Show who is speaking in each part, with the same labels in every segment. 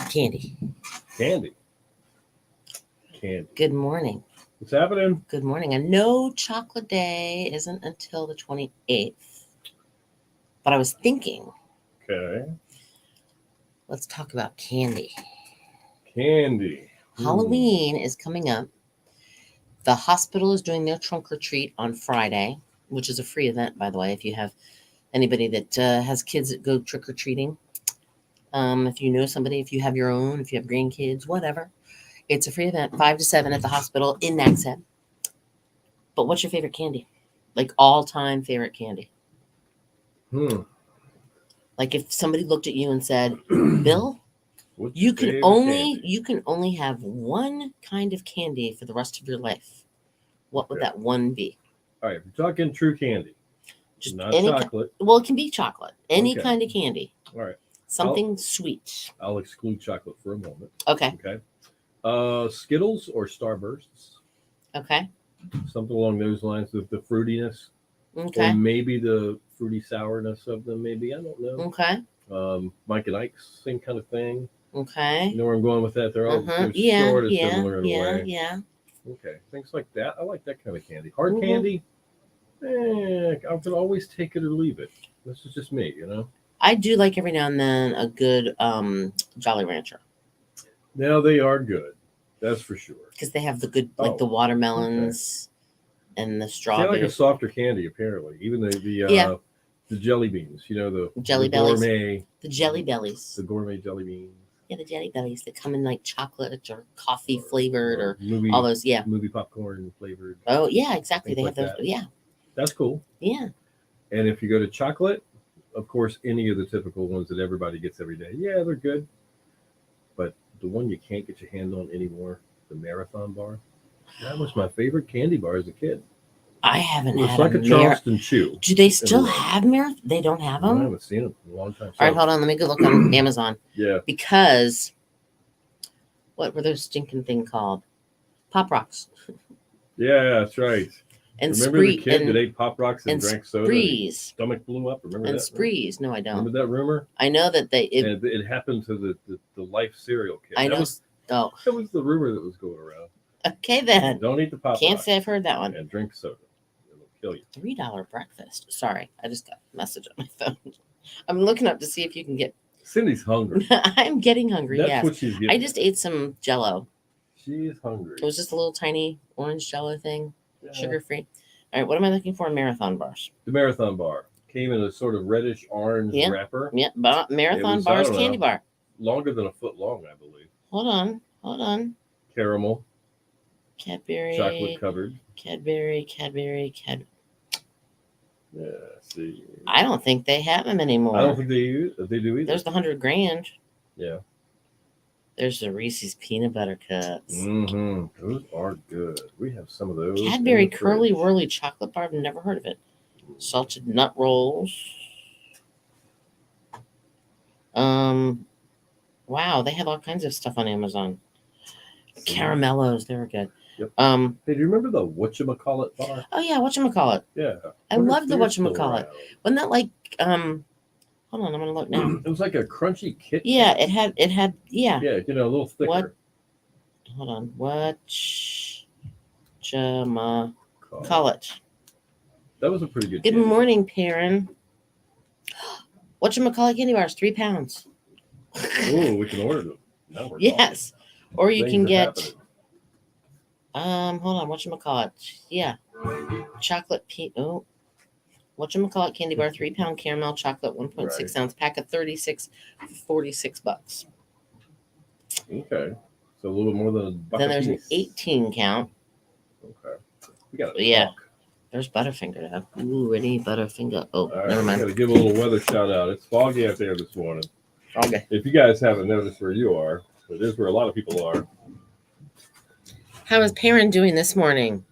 Speaker 1: Candy.
Speaker 2: Candy. Candy.
Speaker 1: Good morning.
Speaker 2: What's happening?
Speaker 1: Good morning. I know chocolate day isn't until the 28th, but I was thinking,
Speaker 2: Okay.
Speaker 1: let's talk about candy.
Speaker 2: Candy.
Speaker 1: Halloween is coming up. The hospital is doing their trunk or treat on Friday, which is a free event, by the way, if you have anybody that has kids that go trick or treating. If you know somebody, if you have your own, if you have grandkids, whatever. It's a free event, 5 to 7 at the hospital in Nags Head. But what's your favorite candy? Like all-time favorite candy? Like if somebody looked at you and said, "Bill,
Speaker 2: What's
Speaker 1: you
Speaker 2: your
Speaker 1: can
Speaker 2: favorite
Speaker 1: only
Speaker 2: candy?
Speaker 1: you can only have one kind of candy for the rest of your life. What would
Speaker 2: Okay.
Speaker 1: that one be?"
Speaker 2: All right, we're talking true candy,
Speaker 1: Just
Speaker 2: not
Speaker 1: any
Speaker 2: chocolate.
Speaker 1: well, it can be chocolate. Any
Speaker 2: Okay.
Speaker 1: kind of candy.
Speaker 2: All right,
Speaker 1: Something sweet.
Speaker 2: I'll exclude chocolate for a moment.
Speaker 1: Okay.
Speaker 2: Okay. Skittles or Starbursts,
Speaker 1: Okay.
Speaker 2: something along those lines with the fruitiness,
Speaker 1: Okay.
Speaker 2: or maybe the fruity sourness of them. Maybe I don't know.
Speaker 1: Okay.
Speaker 2: Mike and Ike's, same kind of thing.
Speaker 1: Okay.
Speaker 2: You know where I'm going with that? They're all they're
Speaker 1: Yeah.
Speaker 2: sort of
Speaker 1: Yeah.
Speaker 2: similar in a
Speaker 1: Yeah.
Speaker 2: way.
Speaker 1: Yeah.
Speaker 2: Okay, things like that. I like that kind of candy. Hard
Speaker 1: Mhm.
Speaker 2: candy, I could always take it or leave it. This is just me, you know.
Speaker 1: I do like every now and then a good Jolly Rancher
Speaker 2: Now they are good, that's for sure.
Speaker 1: because they have the good like the
Speaker 2: Oh,
Speaker 1: watermelons and the
Speaker 2: See, I like a
Speaker 1: strawberries.
Speaker 2: softer candy. Apparently, even
Speaker 1: Yeah.
Speaker 2: the jelly beans. You know the
Speaker 1: Jelly
Speaker 2: the
Speaker 1: bellies.
Speaker 2: gourmet
Speaker 1: The jelly bellies.
Speaker 2: the gourmet jelly beans.
Speaker 1: Yeah, the jelly bellies that come in like chocolate or coffee flavored or
Speaker 2: movie
Speaker 1: all those. Yeah.
Speaker 2: movie popcorn flavored.
Speaker 1: Oh yeah, exactly.
Speaker 2: Things
Speaker 1: They have
Speaker 2: like
Speaker 1: those.
Speaker 2: that.
Speaker 1: Yeah.
Speaker 2: That's cool.
Speaker 1: Yeah.
Speaker 2: And if you go to chocolate, of course, any of the typical ones that everybody gets every day. Yeah, they're good. But the one you can't get your hand on anymore, the Marathon bar. That was my favorite candy bar as a kid.
Speaker 1: I haven't
Speaker 2: It's
Speaker 1: had
Speaker 2: like a Charleston Chew.
Speaker 1: Do they
Speaker 2: in a
Speaker 1: still
Speaker 2: way.
Speaker 1: have Marathon? They don't have
Speaker 2: I
Speaker 1: them.
Speaker 2: haven't seen them in a long time.
Speaker 1: All right, hold on. Let me go look on Amazon
Speaker 2: Yeah.
Speaker 1: because what were those stinking thing called? Pop Rocks
Speaker 2: Yeah, that's right.
Speaker 1: and
Speaker 2: Remember
Speaker 1: Spree
Speaker 2: the kid
Speaker 1: and
Speaker 2: that ate Pop Rocks and drank soda? And his
Speaker 1: Sprees
Speaker 2: stomach blew up. Remember
Speaker 1: and
Speaker 2: that?
Speaker 1: Sprees. No, I don't.
Speaker 2: Remember that rumor?
Speaker 1: I know that they.
Speaker 2: And it happened to the Life cereal kid.
Speaker 1: I know.
Speaker 2: That was the rumor that was going around.
Speaker 1: Okay then.
Speaker 2: Don't eat the Pop
Speaker 1: Can't
Speaker 2: Rocks
Speaker 1: say I've heard that one.
Speaker 2: and drink soda. It'll kill you.
Speaker 1: $3 breakfast. Sorry, I just got a message on my phone. I'm looking up to see if you can get.
Speaker 2: Cindy's hungry.
Speaker 1: I'm getting hungry.
Speaker 2: That's
Speaker 1: yes.
Speaker 2: what she's getting.
Speaker 1: I just ate some Jello.
Speaker 2: She's hungry.
Speaker 1: It was just a little tiny orange Jello thing,
Speaker 2: Yeah.
Speaker 1: sugar free. All right, what am I looking for? Marathon bars.
Speaker 2: The Marathon bar came in a sort of reddish orange
Speaker 1: Yeah.
Speaker 2: wrapper.
Speaker 1: Yeah, Marathon
Speaker 2: was,
Speaker 1: bars,
Speaker 2: I don't
Speaker 1: candy
Speaker 2: know.
Speaker 1: bar.
Speaker 2: Longer than a foot long, I believe.
Speaker 1: Hold on.
Speaker 2: Caramel,
Speaker 1: Cadbury.
Speaker 2: chocolate covered.
Speaker 1: Cadbury.
Speaker 2: Yeah, see.
Speaker 1: I don't think they have them anymore.
Speaker 2: I don't think they do either.
Speaker 1: There's the 100 grand.
Speaker 2: Yeah.
Speaker 1: There's the Reese's peanut butter cups.
Speaker 2: Mm-hmm. Those are good. We have some of those.
Speaker 1: Cadbury
Speaker 2: in the
Speaker 1: Curly
Speaker 2: fridge.
Speaker 1: Whirly chocolate bar. I've never heard of it. Salted nut rolls. Wow, they have all kinds of stuff on Amazon. Caramellos, they were good.
Speaker 2: Yep.
Speaker 1: Um,
Speaker 2: Hey, do you remember the whatchamacallit bar?
Speaker 1: oh yeah, whatchamacallit.
Speaker 2: Yeah.
Speaker 1: I
Speaker 2: wonder if
Speaker 1: love the
Speaker 2: they're still
Speaker 1: whatchamacallit.
Speaker 2: around.
Speaker 1: Wasn't that like hold on, I'm gonna look now.
Speaker 2: It was like a crunchy Kit Kat.
Speaker 1: Yeah, it had yeah.
Speaker 2: Yeah, a little thicker.
Speaker 1: What? Hold on. Whatchamacallit.
Speaker 2: That was a pretty good
Speaker 1: Good
Speaker 2: candy.
Speaker 1: morning, Perrin. Whatchamacallit candy bars, 3 pounds.
Speaker 2: Ooh, we can order them. Now we're talking.
Speaker 1: Yes. Or you
Speaker 2: Things
Speaker 1: can
Speaker 2: are
Speaker 1: get
Speaker 2: happening.
Speaker 1: hold on, whatchamacallit. Yeah. Chocolate whatchamacallit candy bar, 3 pound caramel chocolate, 1.6
Speaker 2: Right.
Speaker 1: ounce pack of 36, $46.
Speaker 2: Okay. So a little bit more than a buck
Speaker 1: Then
Speaker 2: a
Speaker 1: there's an
Speaker 2: piece.
Speaker 1: 18 count.
Speaker 2: Okay. We got to
Speaker 1: Yeah.
Speaker 2: talk.
Speaker 1: There's Butterfinger. Ooh, ready Butterfinger. Oh,
Speaker 2: All right,
Speaker 1: never
Speaker 2: we
Speaker 1: mind.
Speaker 2: got to give a little weather shout out. It's foggy out there this morning.
Speaker 1: Okay.
Speaker 2: If you guys haven't noticed where you are, it is where a lot of people are.
Speaker 1: How is Perrin doing this morning?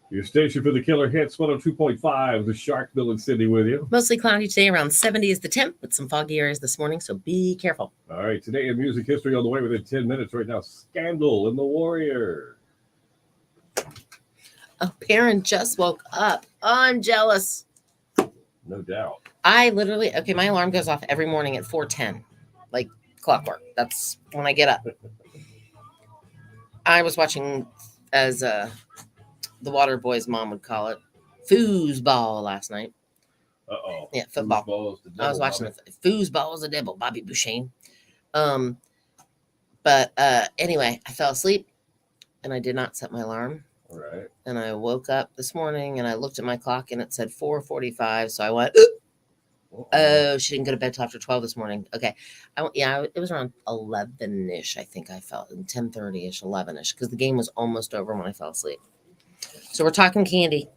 Speaker 2: Your station for the killer hits 102.5. The Shark, Bill and Sydney with you.
Speaker 1: Mostly cloudy today, around 70 is the temp, with some foggy areas this morning, so be careful.
Speaker 2: All right, today in music history on the way within 10 minutes right now. Scandal and the Warrior.
Speaker 1: A parent just woke up. Oh, I'm jealous.
Speaker 2: No doubt.
Speaker 1: I literally, okay, my alarm goes off every morning at 4:10, like clockwork. That's when I get up. I was watching, as the Water Boys' mom would call it, foosball last night.
Speaker 2: Uh-oh.
Speaker 1: Yeah, football.
Speaker 2: Foosball is the devil,
Speaker 1: I was watching
Speaker 2: Bobby.
Speaker 1: the foosball was a devil, Bobby Boucher. Anyway, I fell asleep and I did not set my alarm.
Speaker 2: All right.
Speaker 1: And I woke up this morning and I looked at my clock and it said 4:45. So I went, oh, she didn't go to bed till after 12 this morning. Okay. It was around 11-ish, I think I felt, 10:30-ish, 11-ish, because the game was almost over when I fell asleep. So we're talking candy.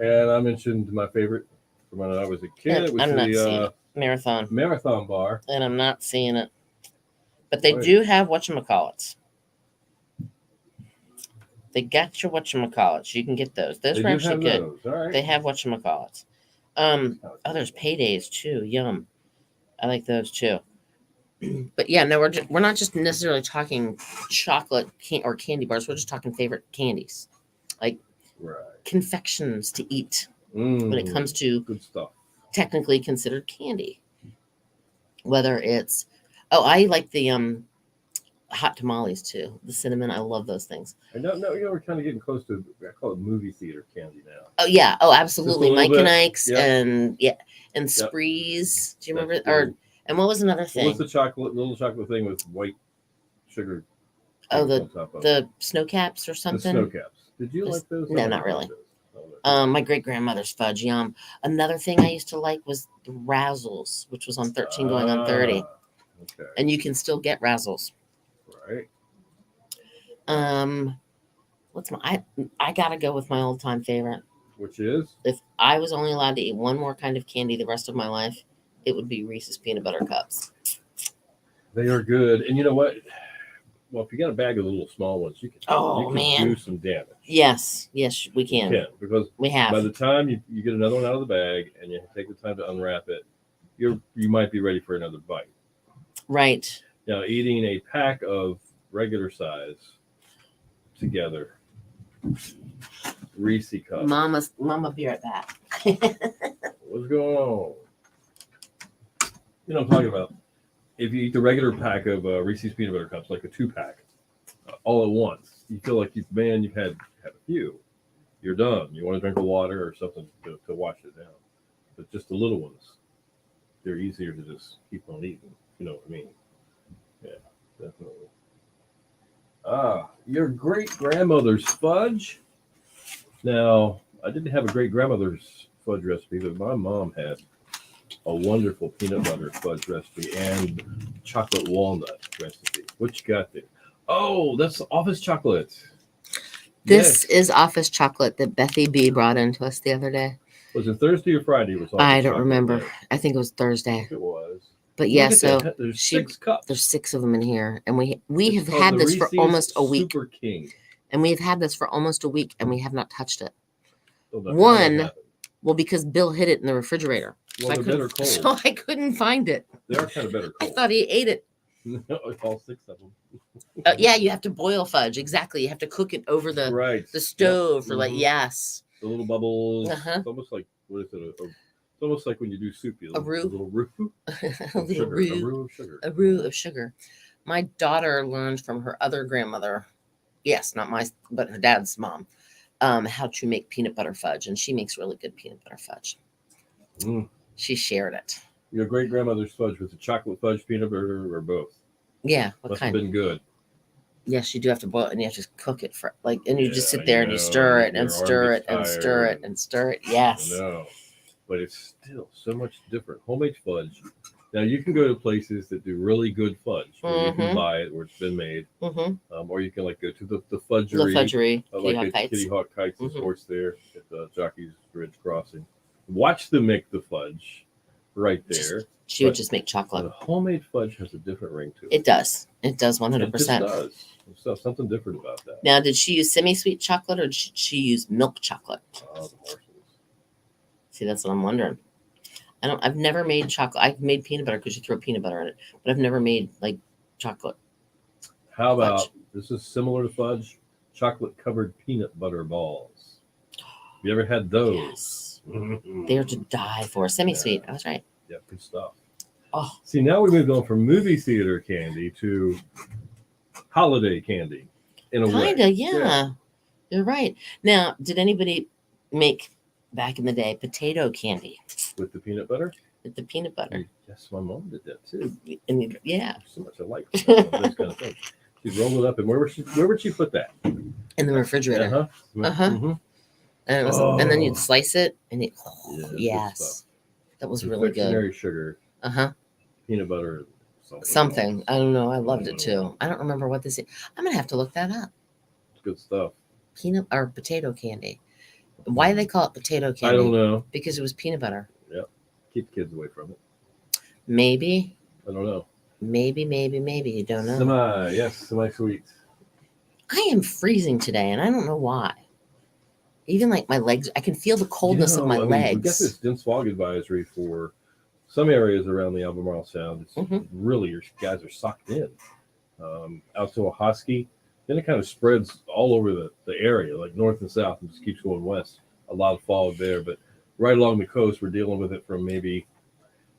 Speaker 2: And I mentioned my favorite from when I was a kid. It was
Speaker 1: I'm not seeing
Speaker 2: the
Speaker 1: it. Marathon
Speaker 2: bar.
Speaker 1: and I'm not seeing it. But they
Speaker 2: Right.
Speaker 1: do have whatchamacallits. They got your whatchamacallits. You can get those. Those
Speaker 2: They
Speaker 1: were
Speaker 2: do
Speaker 1: actually
Speaker 2: have
Speaker 1: good.
Speaker 2: those. All right.
Speaker 1: They have whatchamacallits. There's paydays too. Yum. I like those too. But yeah, no, we're not just necessarily talking chocolate or candy bars. We're just talking favorite candies, like
Speaker 2: Right.
Speaker 1: confections to eat when it comes to
Speaker 2: good stuff.
Speaker 1: technically considered candy. Whether it's, I like the hot tamales too. The cinnamon, I love those things.
Speaker 2: I know, we're kind of getting close to, I call it movie theater candy now.
Speaker 1: Oh yeah, absolutely.
Speaker 2: little
Speaker 1: Mike
Speaker 2: bit.
Speaker 1: and Ike's
Speaker 2: Yep.
Speaker 1: and Sprees. Do you remember?
Speaker 2: That's
Speaker 1: And what was another
Speaker 2: What
Speaker 1: thing?
Speaker 2: was the little chocolate thing with white sugar?
Speaker 1: Oh,
Speaker 2: on top of it?
Speaker 1: the snow caps or
Speaker 2: The
Speaker 1: something.
Speaker 2: snow caps. Did you like those?
Speaker 1: No,
Speaker 2: I
Speaker 1: not
Speaker 2: like
Speaker 1: really.
Speaker 2: those. Oh,
Speaker 1: My great grandmother's fudge, yum. Another thing I used to like was the Razzles, which was on 13 going on 30,
Speaker 2: Okay.
Speaker 1: and you can still get Razzles.
Speaker 2: Right.
Speaker 1: What's I gotta go with my old time favorite.
Speaker 2: Which is?
Speaker 1: If I was only allowed to eat one more kind of candy the rest of my life, it would be Reese's peanut butter cups.
Speaker 2: They are good, and you know what? Well, if you got a bag of the little small ones, you can do some damage.
Speaker 1: Yes, we
Speaker 2: You
Speaker 1: can.
Speaker 2: can, because
Speaker 1: We have.
Speaker 2: by the time you get another one out of the bag and you take the time to unwrap it, you might be ready for another bite.
Speaker 1: Right.
Speaker 2: Now, eating a pack of regular size together, Reese cups.
Speaker 1: Mama, be right back.
Speaker 2: What's going on? You know what I'm talking about. If you eat the regular pack of Reese's peanut butter cups, like a 2-pack, all at once, you feel like you've had a few. You're done. You want to drink a water or something to wash it down. But just the little ones, they're easier to just keep on eating. You know what I mean? Yeah, definitely. Your great grandmother's fudge. Now, I didn't have a great grandmother's fudge recipe, but my mom had a wonderful peanut butter fudge recipe and chocolate walnut recipe. What you got there? Oh, that's office chocolate.
Speaker 1: This
Speaker 2: Yes.
Speaker 1: is office chocolate that Bethy B brought into us the other day.
Speaker 2: Was it Thursday or Friday? It was office
Speaker 1: I don't
Speaker 2: chocolate
Speaker 1: remember.
Speaker 2: day.
Speaker 1: I think it was
Speaker 2: I
Speaker 1: Thursday.
Speaker 2: think it was.
Speaker 1: But yeah,
Speaker 2: Look at
Speaker 1: so
Speaker 2: that. There's
Speaker 1: she-
Speaker 2: 6 cups.
Speaker 1: there's 6 of them in here, and we
Speaker 2: It's
Speaker 1: have
Speaker 2: called
Speaker 1: had
Speaker 2: the
Speaker 1: this for
Speaker 2: Reese's
Speaker 1: almost a week,
Speaker 2: Super King.
Speaker 1: and we've had this for almost a week, and we have not touched it.
Speaker 2: Don't know how
Speaker 1: One-
Speaker 2: that happened.
Speaker 1: Well, because Bill hid it in the refrigerator,
Speaker 2: Well, they're better cold.
Speaker 1: so I couldn't find it.
Speaker 2: They are kind of better
Speaker 1: I
Speaker 2: cold.
Speaker 1: thought he ate it.
Speaker 2: All 6 of them.
Speaker 1: Yeah, you have to boil fudge. Exactly, you have to cook it over the
Speaker 2: Right.
Speaker 1: stove for
Speaker 2: Mhm.
Speaker 1: yes.
Speaker 2: The little bubbles.
Speaker 1: Uh-huh.
Speaker 2: It's almost like, what is it? It's almost like when you do soup. You
Speaker 1: A roux.
Speaker 2: A little roux.
Speaker 1: A
Speaker 2: of
Speaker 1: little
Speaker 2: sugar.
Speaker 1: roux.
Speaker 2: A roux of sugar.
Speaker 1: A roux of sugar. My daughter learned from her other grandmother, yes, not my, but her dad's mom, how to make peanut butter fudge, and she makes really good peanut butter fudge.
Speaker 2: Mm.
Speaker 1: She shared it.
Speaker 2: Your great grandmother's fudge was a chocolate fudge peanut butter or both?
Speaker 1: Yeah, what
Speaker 2: Must
Speaker 1: kind?
Speaker 2: have been good.
Speaker 1: Yes, you do have to boil it, and you have to cook it for and you just
Speaker 2: Yeah,
Speaker 1: sit there and you stir it
Speaker 2: your
Speaker 1: and
Speaker 2: arm
Speaker 1: stir it
Speaker 2: gets
Speaker 1: and stir it
Speaker 2: tired.
Speaker 1: and stir it. Yes.
Speaker 2: No, but it's still so much different. Homemade fudge. Now you can go to places that do really good fudge, where you can
Speaker 1: Mhm.
Speaker 2: buy it where it's been made,
Speaker 1: Mm-hmm.
Speaker 2: or you can like go to the
Speaker 1: The
Speaker 2: fudgery,
Speaker 1: fudgery.
Speaker 2: like
Speaker 1: Kitty Hawk
Speaker 2: at
Speaker 1: Heights.
Speaker 2: Kitty Hawk Heights,
Speaker 1: Mhm.
Speaker 2: of course, there at the Jockey's Ridge Crossing. Watch them make the fudge right there.
Speaker 1: She would
Speaker 2: But-
Speaker 1: just make
Speaker 2: But
Speaker 1: chocolate.
Speaker 2: a homemade fudge has a different ring to it.
Speaker 1: It does. It does
Speaker 2: It just
Speaker 1: 100%.
Speaker 2: does. There's something different about that.
Speaker 1: Now, did she use semi-sweet chocolate or did she use milk chocolate?
Speaker 2: Oh, the morsels.
Speaker 1: See, that's what I'm wondering. I've never made chocolate. I've made peanut butter because you throw peanut butter in it, but I've never made like chocolate.
Speaker 2: How about
Speaker 1: Fudge.
Speaker 2: this is similar to fudge, chocolate covered peanut butter balls. Have you ever had those?
Speaker 1: Yes. They're to die for. Semi-sweet. I was right.
Speaker 2: Yeah, good stuff.
Speaker 1: Oh,
Speaker 2: See, now we moved on from movie theater candy to holiday candy in a way.
Speaker 1: kinda, yeah. You're right. Now, did anybody make back in the day potato candy
Speaker 2: With the peanut butter?
Speaker 1: with the peanut butter?
Speaker 2: Yes, my mom did that too.
Speaker 1: Yeah,
Speaker 2: There's so much alike. This kind of thing. She'd roll it up, and where would she put that?
Speaker 1: in the refrigerator. Uh-huh.
Speaker 2: Mhm.
Speaker 1: And it was, and then
Speaker 2: Oh.
Speaker 1: you'd slice it, and you,
Speaker 2: Yeah, good
Speaker 1: yes,
Speaker 2: stuff.
Speaker 1: that was really good.
Speaker 2: Confectionery sugar,
Speaker 1: Uh huh.
Speaker 2: peanut butter,
Speaker 1: Something. I don't know. I loved it too. I don't remember what this is. I'm gonna have to look that up.
Speaker 2: Good stuff.
Speaker 1: Peanut or potato candy. Why do they call it potato candy?
Speaker 2: I don't know.
Speaker 1: Because it was peanut butter.
Speaker 2: Keep kids away from it.
Speaker 1: Maybe.
Speaker 2: I don't know.
Speaker 1: Maybe. You don't know.
Speaker 2: Semi sweet.
Speaker 1: I am freezing today, and I don't know why. Even like my legs, I can feel the coldness of my
Speaker 2: We got
Speaker 1: legs.
Speaker 2: this dense fog advisory for some areas around the Albemarle Sound. It's
Speaker 1: Mhm.
Speaker 2: really, your guys are sucked in. Out to Ahoskie. Then it kind of spreads all over the area, like north and south, and just keeps going west. A lot of fog there, but right along the coast, we're dealing with it from maybe,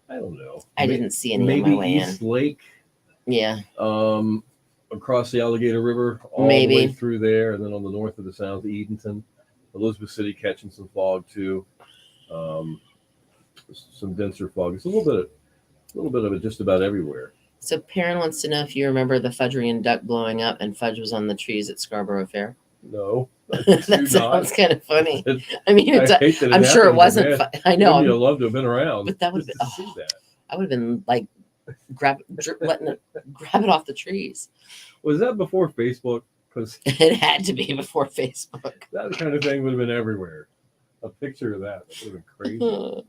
Speaker 2: I don't know.
Speaker 1: I didn't see any on
Speaker 2: maybe
Speaker 1: my way
Speaker 2: East Lake,
Speaker 1: Yeah.
Speaker 2: across the Alligator River, all
Speaker 1: Maybe.
Speaker 2: the way through there, and then on the north of the Sound to Edenton, Elizabeth City catching some fog too. Some denser fog. It's a little bit of it just about everywhere.
Speaker 1: So Perrin wants to know if you remember the Fudgerian duck blowing up and fudge was on the trees at Scarborough Fair.
Speaker 2: No,
Speaker 1: That sounds kind of funny. I mean,
Speaker 2: I
Speaker 1: it's
Speaker 2: hate that
Speaker 1: I'm sure it
Speaker 2: happened,
Speaker 1: wasn't.
Speaker 2: man.
Speaker 1: I know.
Speaker 2: Wouldn't you love to have been around?
Speaker 1: But that would've
Speaker 2: just
Speaker 1: been-
Speaker 2: to see that.
Speaker 1: I would have been like, grab it off the trees.
Speaker 2: Was that before Facebook? Because
Speaker 1: It had to be before Facebook.
Speaker 2: that kind of thing would have been everywhere. A picture of that would have been crazy.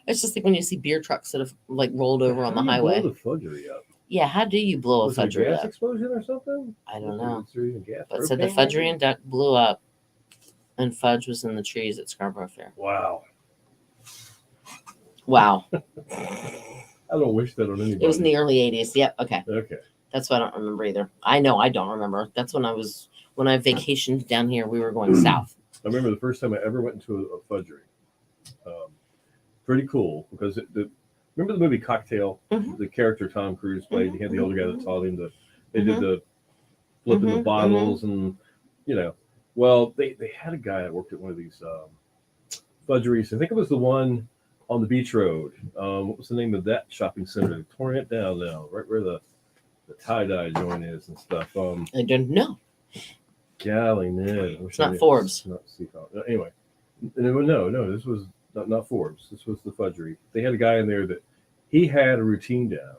Speaker 1: It's just like when you see beer trucks that have like rolled over on the
Speaker 2: How do you
Speaker 1: highway.
Speaker 2: blow the fudgery up?
Speaker 1: Yeah, how do you blow a
Speaker 2: Was it a
Speaker 1: fudgery
Speaker 2: gas
Speaker 1: up?
Speaker 2: explosion or something?
Speaker 1: I don't know.
Speaker 2: Was there even gas?
Speaker 1: But so the
Speaker 2: Propane?
Speaker 1: Fudgerian duck blew up, and fudge was in the trees at Scarborough Fair.
Speaker 2: Wow.
Speaker 1: Wow,
Speaker 2: I don't wish that on anybody.
Speaker 1: it was in the early '80s. Yep. Okay,
Speaker 2: Okay.
Speaker 1: that's what I don't remember either. I know I don't remember. That's when I vacationed down here. We were going south.
Speaker 2: I remember the first time I ever went into a fudgery. Pretty cool because remember the movie Cocktail?
Speaker 1: Mhm.
Speaker 2: The character Tom Cruise played. He had the older guy that taught him they did
Speaker 1: Mhm.
Speaker 2: the flipping the
Speaker 1: Mhm,
Speaker 2: bottles and Well, they had a guy that worked at one of these fudgeries. I think it was the one on the beach road. What was the name of that shopping center? They're torn it down now, right where the tie-dye joint is and stuff.
Speaker 1: I don't know.
Speaker 2: Golly, no.
Speaker 1: It's not Forbes.
Speaker 2: Not Seafoam. Anyway, no, this was not Forbes. This was the fudgery. They had a guy in there that he had a routine down,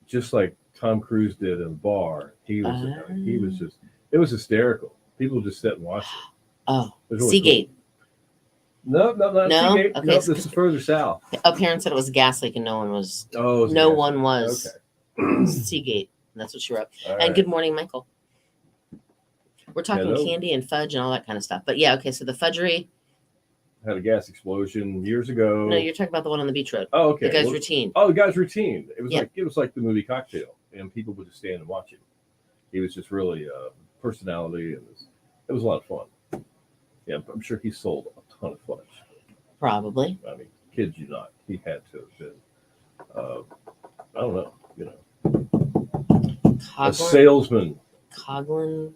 Speaker 2: just like Tom Cruise did in the bar. He was just, it was hysterical. People just sit and watch it.
Speaker 1: Oh,
Speaker 2: It was really
Speaker 1: Seagate.
Speaker 2: cool. No, not
Speaker 1: No?
Speaker 2: Seagate.
Speaker 1: Okay,
Speaker 2: No,
Speaker 1: so-
Speaker 2: this is further south.
Speaker 1: Up here and said it was a gas leak, and no one was.
Speaker 2: Oh, it was
Speaker 1: No
Speaker 2: gas.
Speaker 1: one was.
Speaker 2: Okay.
Speaker 1: Seagate. That's what she wrote.
Speaker 2: All
Speaker 1: And
Speaker 2: right.
Speaker 1: good morning, Michael. We're talking
Speaker 2: Hello.
Speaker 1: candy and fudge and all that kind of stuff. But yeah, okay. So the fudgery.
Speaker 2: Had a gas explosion years ago.
Speaker 1: No, you're talking about the one on the beach road.
Speaker 2: Oh, okay.
Speaker 1: The guy's
Speaker 2: Well,
Speaker 1: routine.
Speaker 2: Oh, the guy's routine. It was
Speaker 1: Yeah.
Speaker 2: like the movie Cocktail, and people would just stand and watch him. He was just really personality, and it was a lot of fun. Yeah, I'm sure he sold a ton of fudge.
Speaker 1: Probably.
Speaker 2: I mean, kid you not, he had to have been. I don't know, a
Speaker 1: Coglin.
Speaker 2: salesman.
Speaker 1: Coglin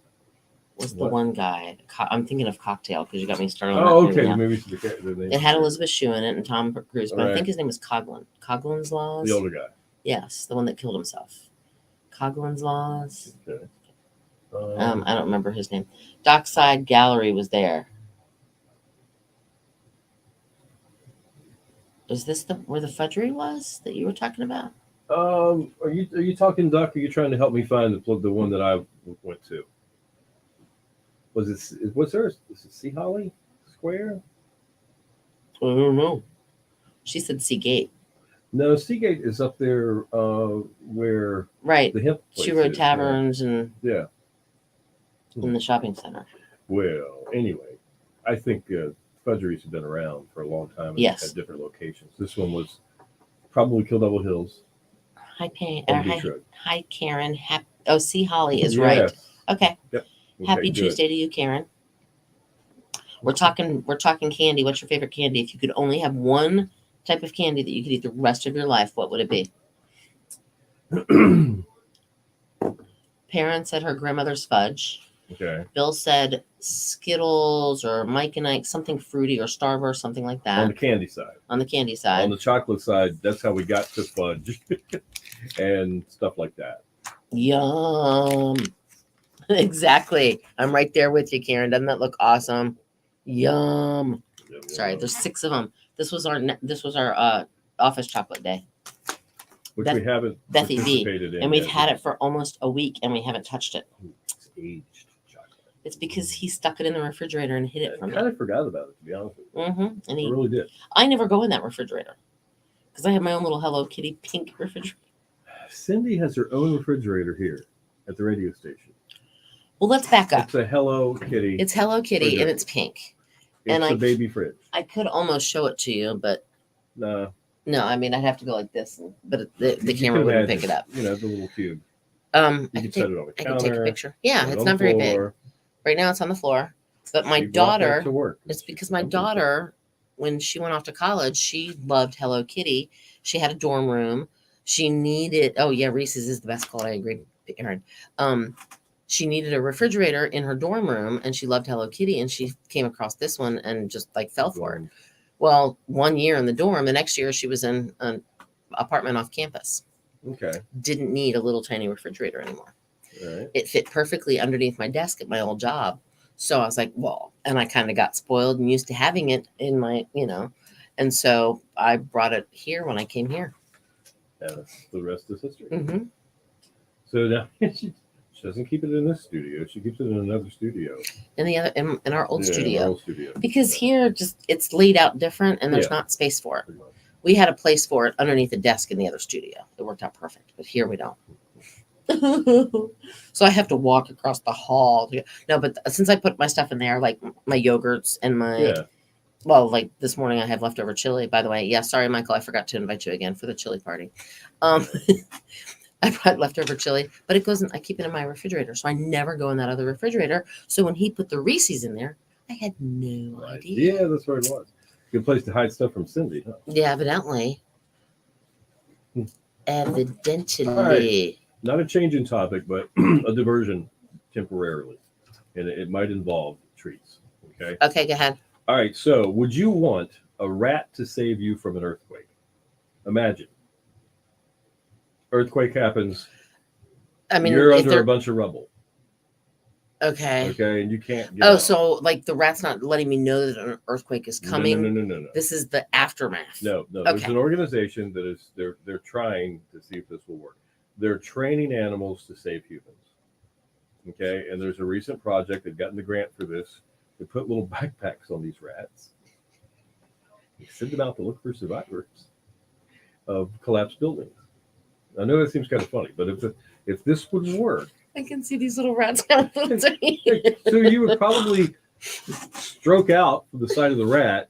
Speaker 1: was the
Speaker 2: What?
Speaker 1: one guy. I'm thinking of Cocktail because you got me started on
Speaker 2: Oh,
Speaker 1: that
Speaker 2: okay.
Speaker 1: movie now.
Speaker 2: Maybe it's the name.
Speaker 1: It had Elizabeth Shue in it and Tom Cruise, but I
Speaker 2: Right.
Speaker 1: think his name was Coglin. Coglin's Laws.
Speaker 2: The older guy.
Speaker 1: Yes, the one that killed himself. Coglin's Laws.
Speaker 2: Okay.
Speaker 1: I don't remember his name. Dockside Gallery was there. Is this where the fudgery was that you were talking about?
Speaker 2: Are you talking duck? Or are you trying to help me find the one that I went to? Was there? Is it Sea Holly Square?
Speaker 1: I don't know. She said Seagate.
Speaker 2: No, Seagate is up there where
Speaker 1: Right.
Speaker 2: the hemp place
Speaker 1: Two Road
Speaker 2: is,
Speaker 1: Taverns and
Speaker 2: Yeah.
Speaker 1: in the shopping center.
Speaker 2: Well, anyway, I think Fudgeries have been around for a long time and
Speaker 1: Yes.
Speaker 2: had different locations. This one was probably Kill Devil Hills
Speaker 1: Hi, Pam.
Speaker 2: and Detroit.
Speaker 1: Hi, Karen. C. Holly is
Speaker 2: Yes.
Speaker 1: right. Okay.
Speaker 2: Yep.
Speaker 1: Happy
Speaker 2: good.
Speaker 1: Tuesday to you, Karen. We're talking candy. What's your favorite candy? If you could only have one type of candy that you could eat the rest of your life, what would it be? Perrin said her grandmother's fudge.
Speaker 2: Okay.
Speaker 1: Bill said Skittles or Mike and Ike, something fruity or Starburst, something like that.
Speaker 2: On the candy side.
Speaker 1: On the candy side.
Speaker 2: On the chocolate side, that's how we got to fudge and stuff like that.
Speaker 1: Yum. Exactly. I'm right there with you, Karen. Doesn't that look awesome? Yum. Sorry, there's 6 of them. This was our office chocolate day.
Speaker 2: Which we haven't
Speaker 1: Bethy V.
Speaker 2: participated in.
Speaker 1: And we've
Speaker 2: yet.
Speaker 1: had it for almost a week and we haven't touched it.
Speaker 2: It's aged chocolate.
Speaker 1: It's because he stuck it in the refrigerator and hid it
Speaker 2: I
Speaker 1: from
Speaker 2: kind
Speaker 1: me.
Speaker 2: of forgot about it, to be honest with you.
Speaker 1: And
Speaker 2: I really did.
Speaker 1: I never go in that refrigerator because I have my own little Hello Kitty pink refrigerator.
Speaker 2: Cindy has her own refrigerator here at the radio station.
Speaker 1: Well, let's back up.
Speaker 2: It's a Hello Kitty.
Speaker 1: It's Hello Kitty and it's pink. and
Speaker 2: It's
Speaker 1: I-
Speaker 2: a baby fridge.
Speaker 1: I could almost show it to you, but
Speaker 2: No,
Speaker 1: no, I mean, I'd have to go like this, but the
Speaker 2: you
Speaker 1: camera
Speaker 2: can
Speaker 1: wouldn't
Speaker 2: imagine,
Speaker 1: pick it up.
Speaker 2: You know, the little cube.
Speaker 1: I
Speaker 2: You
Speaker 1: could
Speaker 2: can
Speaker 1: take,
Speaker 2: set it on the
Speaker 1: I
Speaker 2: counter.
Speaker 1: could take a picture. Yeah,
Speaker 2: put it
Speaker 1: it's
Speaker 2: on
Speaker 1: not
Speaker 2: the
Speaker 1: very big.
Speaker 2: floor.
Speaker 1: Right now it's on the floor. But my
Speaker 2: She brought that
Speaker 1: daughter,
Speaker 2: to work.
Speaker 1: it's because my
Speaker 2: I'm
Speaker 1: daughter, when she went off to college, she loved Hello Kitty. She had a dorm room. She needed, oh yeah, Reese's is the best call. I agree, Aaron. She needed a refrigerator in her dorm room and she loved Hello Kitty and she came across this one and just like fell for it. Well, 1 year in the dorm, the next year she was in an apartment off campus.
Speaker 2: Okay.
Speaker 1: Didn't need a little tiny refrigerator anymore.
Speaker 2: All right.
Speaker 1: It fit perfectly underneath my desk at my old job. So I was like, well, and I kind of got spoiled and used to having it in my, and so I brought it here when I came here.
Speaker 2: Yeah, the rest is history.
Speaker 1: Mm-hmm.
Speaker 2: So now she doesn't keep it in this studio. She keeps it in another studio.
Speaker 1: In the other, in our old
Speaker 2: Yeah,
Speaker 1: studio,
Speaker 2: our old studio.
Speaker 1: because here just it's laid out different and there's
Speaker 2: Yeah.
Speaker 1: not space for it.
Speaker 2: Pretty much.
Speaker 1: We had a place for it underneath the desk in the other studio. It worked out perfect, but here we don't. So I have to walk across the hall. No, but since I put my stuff in there, like my yogurts and my,
Speaker 2: Yeah.
Speaker 1: well, like this morning I have leftover chili. By the way, yeah, sorry, Michael, I forgot to invite you again for the chili party. I brought leftover chili, but it goes in, I keep it in my refrigerator, so I never go in that other refrigerator. So when he put the Reese's in there, I had no idea.
Speaker 2: Yeah, that's where it was. Good place to hide stuff from Cindy. Huh?
Speaker 1: Yeah, evidently.
Speaker 2: Hmm.
Speaker 1: Evidently.
Speaker 2: Not a change in topic, but a diversion temporarily. And it might involve treats. Okay.
Speaker 1: Okay, go ahead.
Speaker 2: All right. So, would you want a rat to save you from an earthquake? Imagine. Earthquake happens.
Speaker 1: I mean,
Speaker 2: you're
Speaker 1: if
Speaker 2: under
Speaker 1: they're
Speaker 2: a bunch of rubble.
Speaker 1: okay.
Speaker 2: Okay. And you can't get
Speaker 1: Oh,
Speaker 2: out.
Speaker 1: so like the rat's not letting me know that an earthquake is coming.
Speaker 2: No.
Speaker 1: This is the aftermath.
Speaker 2: No. There's
Speaker 1: Okay.
Speaker 2: an organization that is they're trying to see if this will work. They're training animals to save humans. Okay, and there's a recent project they've gotten the grant for this. They put little backpacks on these rats. They send them out to look for survivors of collapsed buildings. I know that seems kind of funny, but if this would work,
Speaker 1: I can see these little rats coming.
Speaker 2: so you would probably stroke out from the side of the rat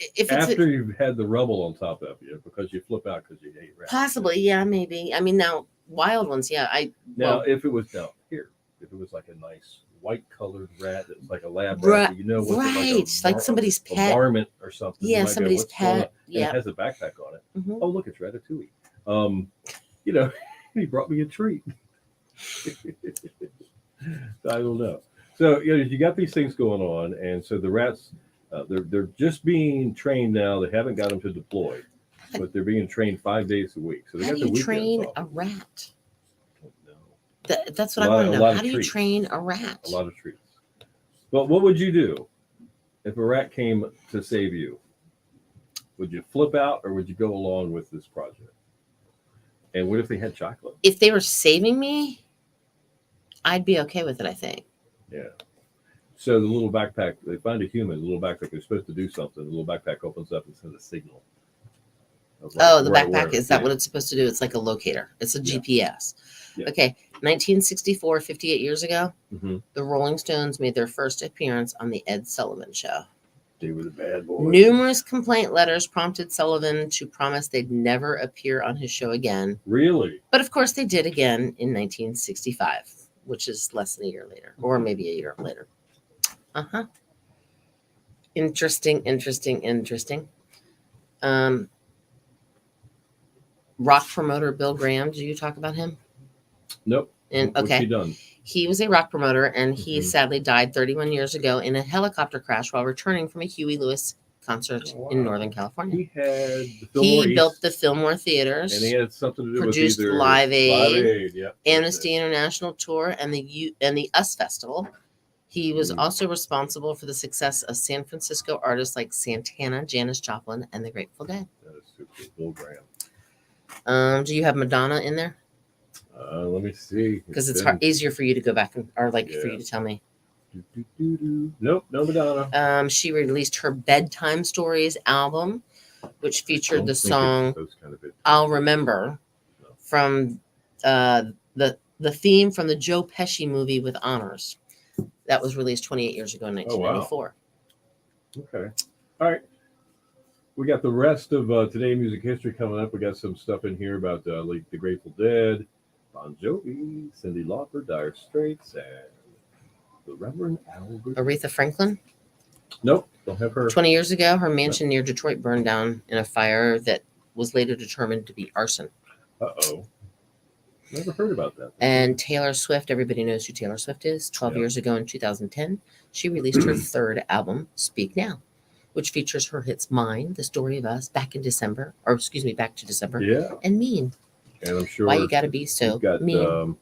Speaker 1: If it's
Speaker 2: after you've had the rubble on top of you because you flip out because you hate rats.
Speaker 1: possibly, yeah, maybe. I mean, now wild ones, yeah.
Speaker 2: Now,
Speaker 1: well,
Speaker 2: if it was down here, if it was like a nice white colored rat that's like a lab
Speaker 1: Right,
Speaker 2: rat, that what's
Speaker 1: right, like somebody's
Speaker 2: a
Speaker 1: pet.
Speaker 2: varmint or something.
Speaker 1: Yeah,
Speaker 2: You might go,
Speaker 1: somebody's
Speaker 2: "What's going on?"
Speaker 1: pet.
Speaker 2: And
Speaker 1: Yeah.
Speaker 2: it has a backpack on it.
Speaker 1: Mhm.
Speaker 2: Oh, look, it's Ratatouille. He brought me a treat. I don't know. So you got these things going on, and so the rats, they're just being trained now. They haven't got them to deploy, but they're being trained 5 days a week. So they
Speaker 1: How
Speaker 2: got
Speaker 1: do
Speaker 2: the
Speaker 1: you
Speaker 2: weekends
Speaker 1: train
Speaker 2: off.
Speaker 1: a rat?
Speaker 2: No.
Speaker 1: That's what
Speaker 2: A
Speaker 1: I
Speaker 2: lot-
Speaker 1: want
Speaker 2: a
Speaker 1: to
Speaker 2: lot
Speaker 1: know.
Speaker 2: of
Speaker 1: How do you
Speaker 2: treats.
Speaker 1: train a rat?
Speaker 2: A lot of treats. But what would you do if a rat came to save you? Would you flip out or would you go along with this project? And what if they had chocolate?
Speaker 1: If they were saving me, I'd be okay with it, I think.
Speaker 2: Yeah. So the little backpack, they find a human, the little backpack, they're supposed to do something. The little backpack opens up and sends a signal. of,
Speaker 1: Oh, the
Speaker 2: right
Speaker 1: backpack,
Speaker 2: where-
Speaker 1: is that what it's supposed to do? It's like a locator. It's a
Speaker 2: Yeah.
Speaker 1: GPS.
Speaker 2: Yeah.
Speaker 1: Okay, 1964, 58 years ago,
Speaker 2: Mhm.
Speaker 1: the Rolling Stones made their first appearance on the Ed Sullivan Show.
Speaker 2: They were the bad boys.
Speaker 1: Numerous complaint letters prompted Sullivan to promise they'd never appear on his show again.
Speaker 2: Really?
Speaker 1: But of course, they did again in 1965, which is less than a year later, or maybe a year later. Uh-huh. Interesting. Rock promoter Bill Graham. Did you talk about him?
Speaker 2: Nope.
Speaker 1: And
Speaker 2: What's he
Speaker 1: okay,
Speaker 2: done?
Speaker 1: he was a rock promoter, and he
Speaker 2: Mhm.
Speaker 1: sadly died 31 years ago in a helicopter crash while returning from a Huey Lewis concert
Speaker 2: Oh,
Speaker 1: in
Speaker 2: wow.
Speaker 1: Northern California.
Speaker 2: He had the Fillmore
Speaker 1: He built
Speaker 2: East,
Speaker 1: the Fillmore Theaters,
Speaker 2: and he had something to do
Speaker 1: produced
Speaker 2: with either
Speaker 1: Live Aid,
Speaker 2: Yep,
Speaker 1: Amnesty International Tour, and the US Festival. He was
Speaker 2: Mm.
Speaker 1: also responsible for the success of San Francisco artists like Santana, Janis Joplin, and the Grateful Dead.
Speaker 2: That is super. Bill Graham.
Speaker 1: Do you have Madonna in there?
Speaker 2: Let me see.
Speaker 1: Because it's hard, easier for you to go back and, or like for
Speaker 2: Yeah.
Speaker 1: you to tell me.
Speaker 2: Nope, no Madonna.
Speaker 1: She released her Bedtime Stories album, which featured
Speaker 2: Don't
Speaker 1: the
Speaker 2: think it's
Speaker 1: song
Speaker 2: those kind of big
Speaker 1: "I'll
Speaker 2: things.
Speaker 1: Remember"
Speaker 2: No.
Speaker 1: from the theme from the Joe Pesci movie with honors. That was released 28 years ago in
Speaker 2: Oh, wow.
Speaker 1: 1994.
Speaker 2: Okay. All right. We got the rest of today music history coming up. We got some stuff in here about like the Grateful Dead, Bon Jovi, Cyndi Lauper, Dire Straits, and the Reverend Albert.
Speaker 1: Aretha Franklin.
Speaker 2: Nope, don't have her.
Speaker 1: 20 years ago, her mansion near Detroit burned down in a fire that was later determined to be arson.
Speaker 2: Uh-oh. Never heard about that.
Speaker 1: And Taylor Swift, everybody knows who Taylor Swift is. 12
Speaker 2: Yeah.
Speaker 1: years ago in 2010, she released her third album, Speak Now, which features her hits Mine, The Story of Us, Back to December,
Speaker 2: Yeah,
Speaker 1: and Mean.
Speaker 2: and I'm sure
Speaker 1: Why You Gotta Be So
Speaker 2: you've got
Speaker 1: Mean.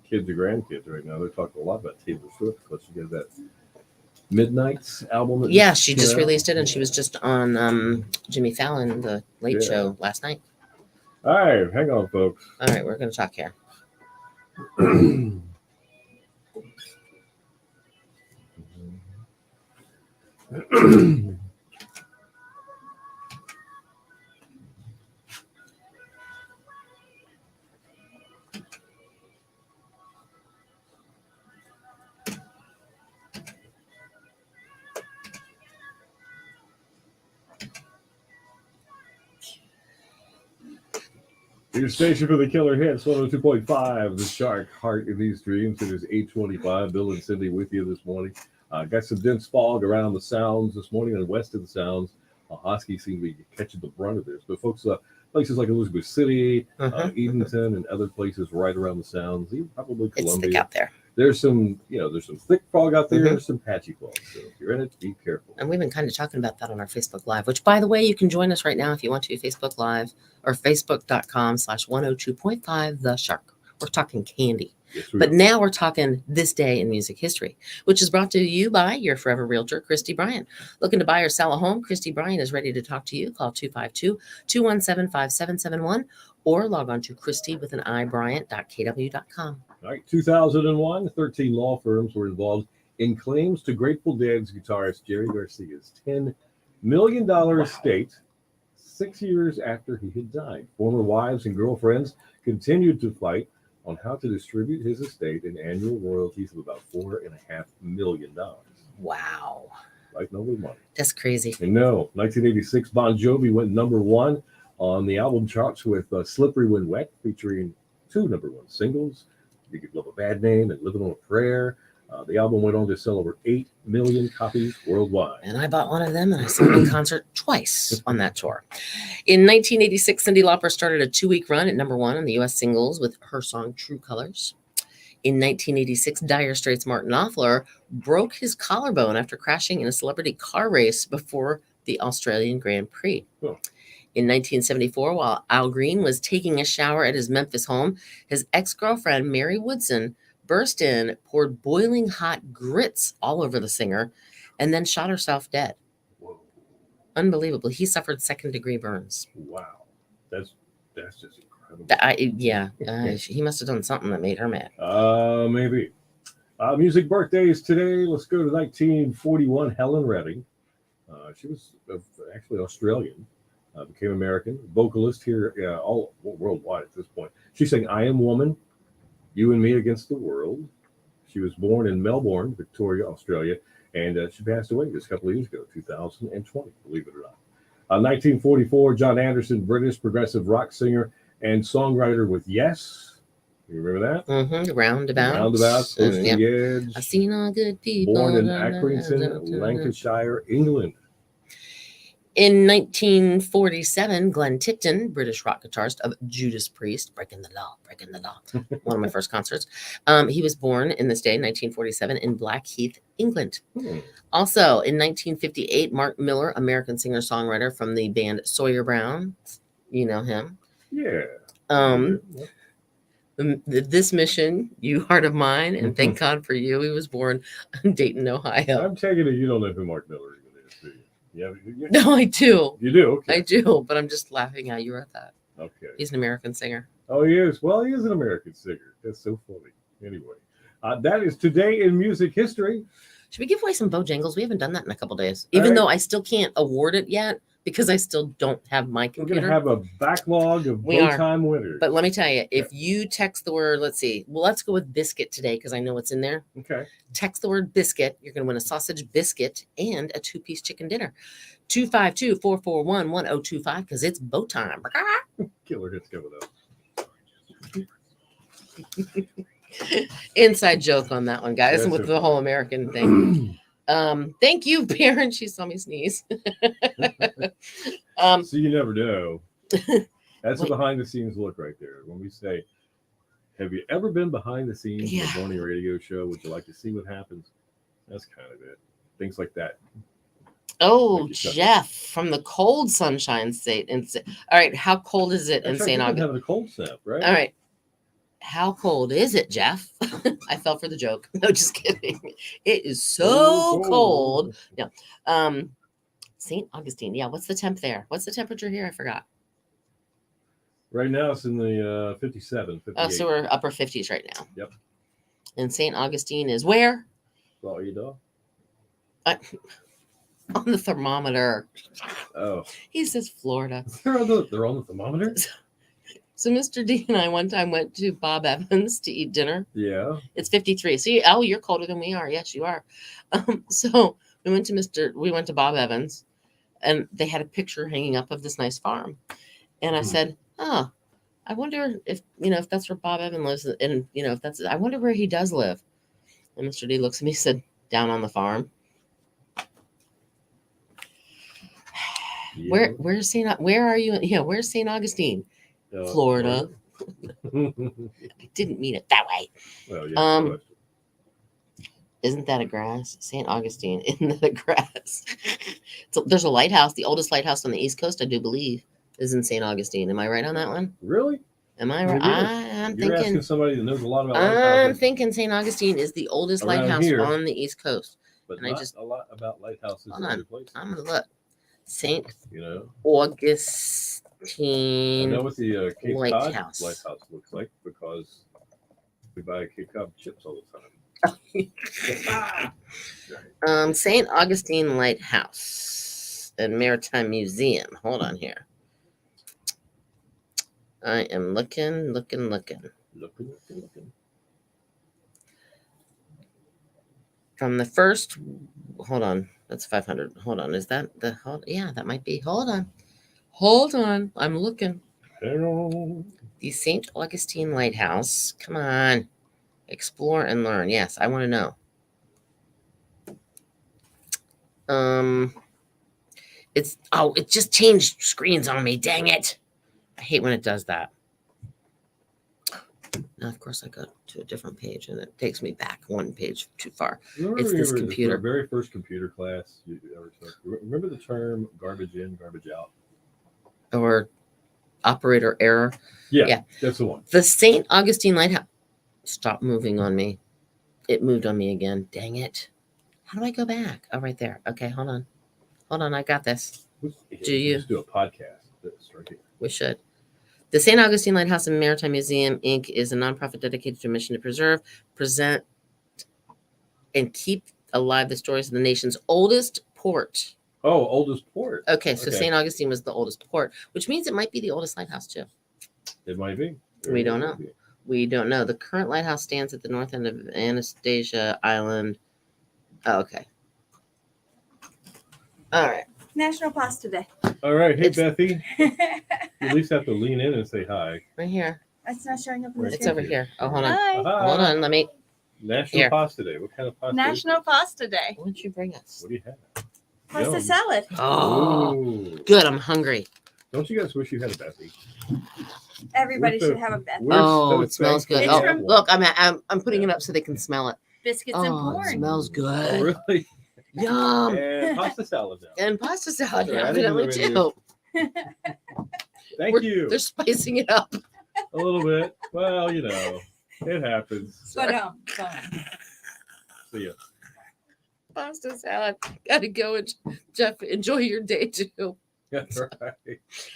Speaker 2: kids or grandkids right now. They're talking a lot about Taylor Swift because she has that Midnight's album. That
Speaker 1: Yeah, she
Speaker 2: came
Speaker 1: just
Speaker 2: out.
Speaker 1: released it, and she was just on Jimmy Fallon, the Late
Speaker 2: Yeah.
Speaker 1: Show, last night.
Speaker 2: All right, hang on, folks.
Speaker 1: All right, we're going to talk here.
Speaker 2: Your station for the killer hits, 102.5, The Shark, Heart of These Dreams. It is 8:25. Bill and Cindy with you this morning. Got some dense fog around the Sounds this morning and west of the Sounds. Hosky seem to be catching the brunt of this. But folks, places like Elizabeth City, Edenton, and other places right around the Sounds, even probably
Speaker 1: It's
Speaker 2: Columbia.
Speaker 1: thick out there.
Speaker 2: There's some thick fog out there.
Speaker 1: Mhm.
Speaker 2: There's some patchy fog. So if you're in it, be careful.
Speaker 1: And we've been kind of talking about that on our Facebook Live, which, by the way, you can join us right now if you want to, Facebook Live or facebook.com/102.5 The Shark. We're talking candy.
Speaker 2: Yes, we
Speaker 1: But
Speaker 2: are.
Speaker 1: now we're talking this day in music history, which is brought to you by your forever realtor, Christy Bryant. Looking to buy or sell a home? Christy Bryant is ready to talk to you. Call 252-217-5771 or log on to christybryant.kw.com.
Speaker 2: All right, 2001, 13 law firms were involved in claims to Grateful Dead's guitarist Jerry Garcia's $10 million estate 6 years after he had died. Former wives and girlfriends continued to fight on how to distribute his estate and annual royalties of about $4.5 million.
Speaker 1: Wow.
Speaker 2: Right, no good money.
Speaker 1: That's crazy.
Speaker 2: And no, 1986, Bon Jovi went number one on the album charts with Slippery When Wet, featuring two number one singles, You Could Love a Bad Name and Living on a Prayer. The album went on to sell over 8 million copies worldwide.
Speaker 1: And I bought one of them, and I saw them in concert twice on that tour. In 1986, Cyndi Lauper started a 2-week run at number one on the U.S. singles with her song True Colors. In 1986, Dire Straits' Martin Knopfler broke his collarbone after crashing in a celebrity car race before the Australian Grand Prix.
Speaker 2: Oh.
Speaker 1: In 1974, while Al Green was taking a shower at his Memphis home, his ex-girlfriend, Mary Woodson, burst in, poured boiling hot grits all over the singer, and then shot herself dead.
Speaker 2: Whoa.
Speaker 1: Unbelievable. He suffered second-degree burns.
Speaker 2: Wow. That's just incredible.
Speaker 1: He must have done something that made her mad.
Speaker 2: Maybe. Music birthdays today. Let's go to 1941. Helen Redding. She was actually Australian. became American, vocalist here all worldwide at this point. She sang I Am Woman, You and Me Against the World. She was born in Melbourne, Victoria, Australia, and she passed away just a couple of years ago, 2020, believe it or not. 1944, John Anderson, British progressive rock singer and songwriter with Yes. You remember that?
Speaker 1: Mm-hmm. Roundabout.
Speaker 2: Roundabouts, Close to the Edge.
Speaker 1: I've seen all good people.
Speaker 2: Born in Accrington, Lancashire, England.
Speaker 1: In 1947, Glenn Tipton, British rock guitarist of Judas Priest, breaking the law, one of my first concerts. He was born in this day, 1947, in Blackheath, England. Also, in 1958, Mark Miller, American singer-songwriter from the band Sawyer Brown. You know him.
Speaker 2: Yeah.
Speaker 1: This Mission, You Heart of Mine, and Thank God for You. He was born in Dayton, Ohio.
Speaker 2: I'm taking it you don't know who Mark Miller even is, do you? Yeah,
Speaker 1: No, I do.
Speaker 2: You do? Okay.
Speaker 1: I do, but I'm just laughing at you wrote that.
Speaker 2: Okay.
Speaker 1: He's an American singer.
Speaker 2: Oh, he is. Well, he is an American singer. That's so funny. Anyway, that is Today in Music History.
Speaker 1: Should we give away some Bojangles? We haven't done that in a couple days, even though I still can't award it yet because I still don't have my computer.
Speaker 2: We're going to have a backlog of Bowtime winners.
Speaker 1: But let me tell you, if you text the word, let's go with biscuit today because I know it's in there.
Speaker 2: Okay.
Speaker 1: Text the word biscuit. You're going to win a sausage biscuit and a 2-piece chicken dinner. 252-441-1025 because it's Bowtime.
Speaker 2: Killer hits go with
Speaker 1: those. Inside joke on that one, guys, with the whole American thing. Thank you, Baron. She saw me sneeze.
Speaker 2: So you never know. That's a behind the scenes look right there. When we say, have you ever been behind the scenes of a morning radio show? Would you like to see what happens? That's kind of it. Things like that.
Speaker 1: Oh, Jeff from the cold Sunshine State. All right, how cold is it in St. Augustine?
Speaker 2: Having a cold snap, right?
Speaker 1: All right. How cold is it, Jeff? I fell for the joke. No, just kidding. It is so cold. No. St. Augustine. Yeah, what's the temp there? What's the temperature here? I forgot.
Speaker 2: Right now it's in the 57, 58.
Speaker 1: Oh, so we're upper 50s right now.
Speaker 2: Yep.
Speaker 1: And St. Augustine is where?
Speaker 2: Florida.
Speaker 1: On the thermometer.
Speaker 2: Oh.
Speaker 1: He says Florida.
Speaker 2: They're on the thermometer?
Speaker 1: So Mr. D and I one time went to Bob Evans to eat dinner.
Speaker 2: Yeah.
Speaker 1: It's 53. See, you're colder than we are. Yes, you are. So we went to Bob Evans and they had a picture hanging up of this nice farm. And I said, oh, I wonder if that's where Bob Evans lives. And, I wonder where he does live. And Mr. D looks at me and said, down on the farm. Yeah. Where are you? Yeah. Where's St. Augustine? Florida. I didn't mean it that way.
Speaker 2: Well, yeah,
Speaker 1: isn't that a grass? St. Augustine, isn't that a grass? So there's a lighthouse. The oldest lighthouse on the East Coast, I do believe, is in St. Augustine. Am I right on that one?
Speaker 2: Really?
Speaker 1: Am I right? I'm
Speaker 2: thinking. You're asking somebody that knows a lot about
Speaker 1: lighthouses. I'm thinking St. Augustine is the oldest lighthouse on the East Coast.
Speaker 2: But not a lot about lighthouses in other places.
Speaker 1: I'm going to look. St. Augustine.
Speaker 2: I know what the Cape
Speaker 1: lighthouse.
Speaker 2: Cod lighthouse looks like because we buy Cape Cod chips all the
Speaker 1: time. St. Augustine Lighthouse and Maritime Museum. Hold on here. I am looking. From the first, hold on. That's 500. Hold on. Is that the? Yeah, that might be. Hold on. I'm looking.
Speaker 2: Hello.
Speaker 1: The St. Augustine Lighthouse. Come on. Explore and learn. Yes, I want to know. It just changed screens on me. Dang it. I hate when it does that. Now, of course, I go to a different page and it takes me back one page too far. It's this computer.
Speaker 2: The very first computer class you ever took. Remember the term garbage in, garbage out?
Speaker 1: Or operator error?
Speaker 2: Yeah, that's the one.
Speaker 1: The St. Augustine Lighthouse. Stop moving on me. It moved on me again. Dang it. How do I go back? Oh, right there. Okay, hold on. I got this.
Speaker 2: Let's do a podcast of this right here.
Speaker 1: We should. The St. Augustine Lighthouse and Maritime Museum, Inc. is a nonprofit dedicated to a mission to preserve, present, and keep alive the stories of the nation's oldest port
Speaker 2: Oh, oldest port.
Speaker 1: Okay, so
Speaker 2: Okay.
Speaker 1: St. Augustine was the oldest port, which means it might be the oldest lighthouse too.
Speaker 2: It might be.
Speaker 1: We don't
Speaker 2: It
Speaker 1: know.
Speaker 2: might be.
Speaker 1: We don't know. The current lighthouse stands at the north end of Anastasia Island. Oh, okay. All right.
Speaker 3: National Pasta Day.
Speaker 2: All right. Hey,
Speaker 1: It's-
Speaker 2: Bethy. You at least have to lean in and say hi.
Speaker 1: Right here.
Speaker 3: It's not showing up in the
Speaker 2: Right.
Speaker 1: It's
Speaker 3: screen.
Speaker 1: over here. Oh, hold on.
Speaker 3: Hi.
Speaker 1: Hold on. Let me.
Speaker 2: National
Speaker 1: Here.
Speaker 2: Pasta Day. What kind of pasta?
Speaker 3: National Pasta Day.
Speaker 1: What did you bring us?
Speaker 2: What do you have?
Speaker 3: Pasta
Speaker 2: Yum.
Speaker 3: salad.
Speaker 1: Oh,
Speaker 2: Ooh.
Speaker 1: good. I'm hungry.
Speaker 2: Don't you guys wish you had a Bethy?
Speaker 3: Everybody
Speaker 2: Where's
Speaker 3: should
Speaker 2: the-
Speaker 3: have a bed.
Speaker 2: where's
Speaker 1: Oh,
Speaker 2: the
Speaker 1: it smells good.
Speaker 3: It's
Speaker 1: Oh,
Speaker 3: from-
Speaker 1: look, I'm putting it up so they can smell it.
Speaker 3: Biscuits and
Speaker 1: Oh, it
Speaker 3: corn.
Speaker 1: smells
Speaker 2: Oh,
Speaker 1: good.
Speaker 2: really?
Speaker 1: Yum.
Speaker 2: And pasta salad now.
Speaker 1: And pasta salad,
Speaker 2: They're adding to the
Speaker 1: evidently
Speaker 2: menu.
Speaker 1: too.
Speaker 2: Thank you.
Speaker 1: They're spicing it up.
Speaker 2: A little bit. Well, you know, it happens.
Speaker 3: Fun.
Speaker 2: See ya.
Speaker 1: Pasta salad. Gotta go. Jeff, enjoy your day too.
Speaker 2: That's right.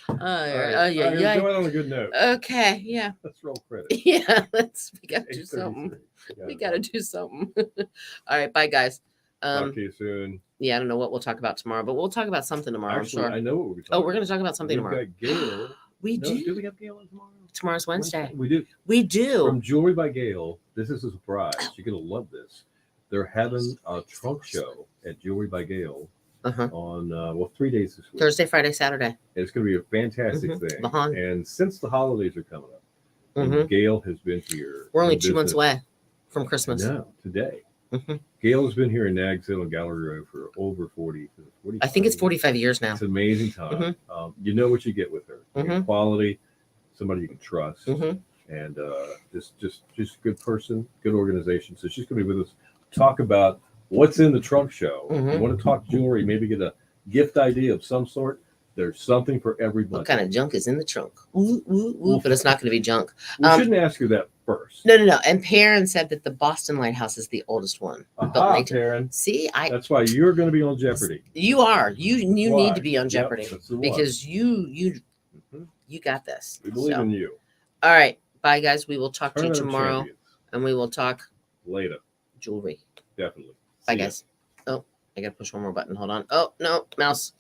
Speaker 1: Oh,
Speaker 2: All right.
Speaker 1: yeah,
Speaker 2: All right,
Speaker 1: yeah.
Speaker 2: we're going on a good note.
Speaker 1: Okay, yeah.
Speaker 2: Let's roll credit.
Speaker 1: Yeah, we gotta do something.
Speaker 2: 8:33.
Speaker 1: We gotta do something. All right, bye guys.
Speaker 2: Talk to you soon.
Speaker 1: Yeah, I don't know what we'll talk about tomorrow, but we'll talk about something tomorrow,
Speaker 2: Actually,
Speaker 1: I'm
Speaker 2: I
Speaker 1: sure.
Speaker 2: know what we're talking
Speaker 1: Oh, we're
Speaker 2: about.
Speaker 1: gonna talk about something
Speaker 2: We've
Speaker 1: tomorrow.
Speaker 2: got Gail.
Speaker 1: We
Speaker 2: No,
Speaker 1: do.
Speaker 2: do we have Gail on tomorrow?
Speaker 1: Tomorrow's Wednesday.
Speaker 2: We do.
Speaker 1: We do.
Speaker 2: From Jewelry by Gail, this is a surprise. You're going to love this. They're having a trunk show at Jewelry by Gail
Speaker 1: Uh-huh.
Speaker 2: on, 3 days this week.
Speaker 1: Thursday, Friday, Saturday.
Speaker 2: And it's going to be a fantastic
Speaker 1: Mhm.
Speaker 2: thing.
Speaker 1: Bahan.
Speaker 2: And since the holidays are coming up, and
Speaker 1: Mhm.
Speaker 2: Gail has been here.
Speaker 1: We're only
Speaker 2: in
Speaker 1: 2 months
Speaker 2: business-
Speaker 1: away from Christmas.
Speaker 2: No, today.
Speaker 1: Mhm.
Speaker 2: Gail has been here in Nags Hill and Gallery Road for over 40.
Speaker 1: I think it's 45 years now.
Speaker 2: It's an amazing time. You know what you get with her. You get
Speaker 1: Mhm.
Speaker 2: quality, somebody you can trust,
Speaker 1: Mhm.
Speaker 2: and just a good person, good organization. So she's going to be with us. Talk about what's in the trunk show.
Speaker 1: Mhm.
Speaker 2: You want to talk jewelry, maybe get a gift idea of some sort. There's something for everybody.
Speaker 1: What kind of junk is in the trunk? Ooh, ooh, ooh, but it's not going to be junk.
Speaker 2: We shouldn't ask her that first.
Speaker 1: No. And Perrin said that the Boston Lighthouse is the oldest one. Built in
Speaker 2: Aha,
Speaker 1: 18
Speaker 2: Karen.
Speaker 1: See,
Speaker 2: That's why you're going to be on Jeopardy.
Speaker 1: you are. You
Speaker 2: Why?
Speaker 1: need to be on
Speaker 2: Yep,
Speaker 1: Jeopardy
Speaker 2: that's the one.
Speaker 1: because you
Speaker 2: Mhm.
Speaker 1: got this.
Speaker 2: We believe
Speaker 1: So,
Speaker 2: in you.
Speaker 1: all right, bye guys. We will talk to you
Speaker 2: Tournament of
Speaker 1: tomorrow,
Speaker 2: Champions.
Speaker 1: and we will talk
Speaker 2: Later,
Speaker 1: jewelry.
Speaker 2: definitely.
Speaker 1: Bye
Speaker 2: See ya.
Speaker 1: guys. Oh, I gotta push one more button. Hold on. Oh no, mouse.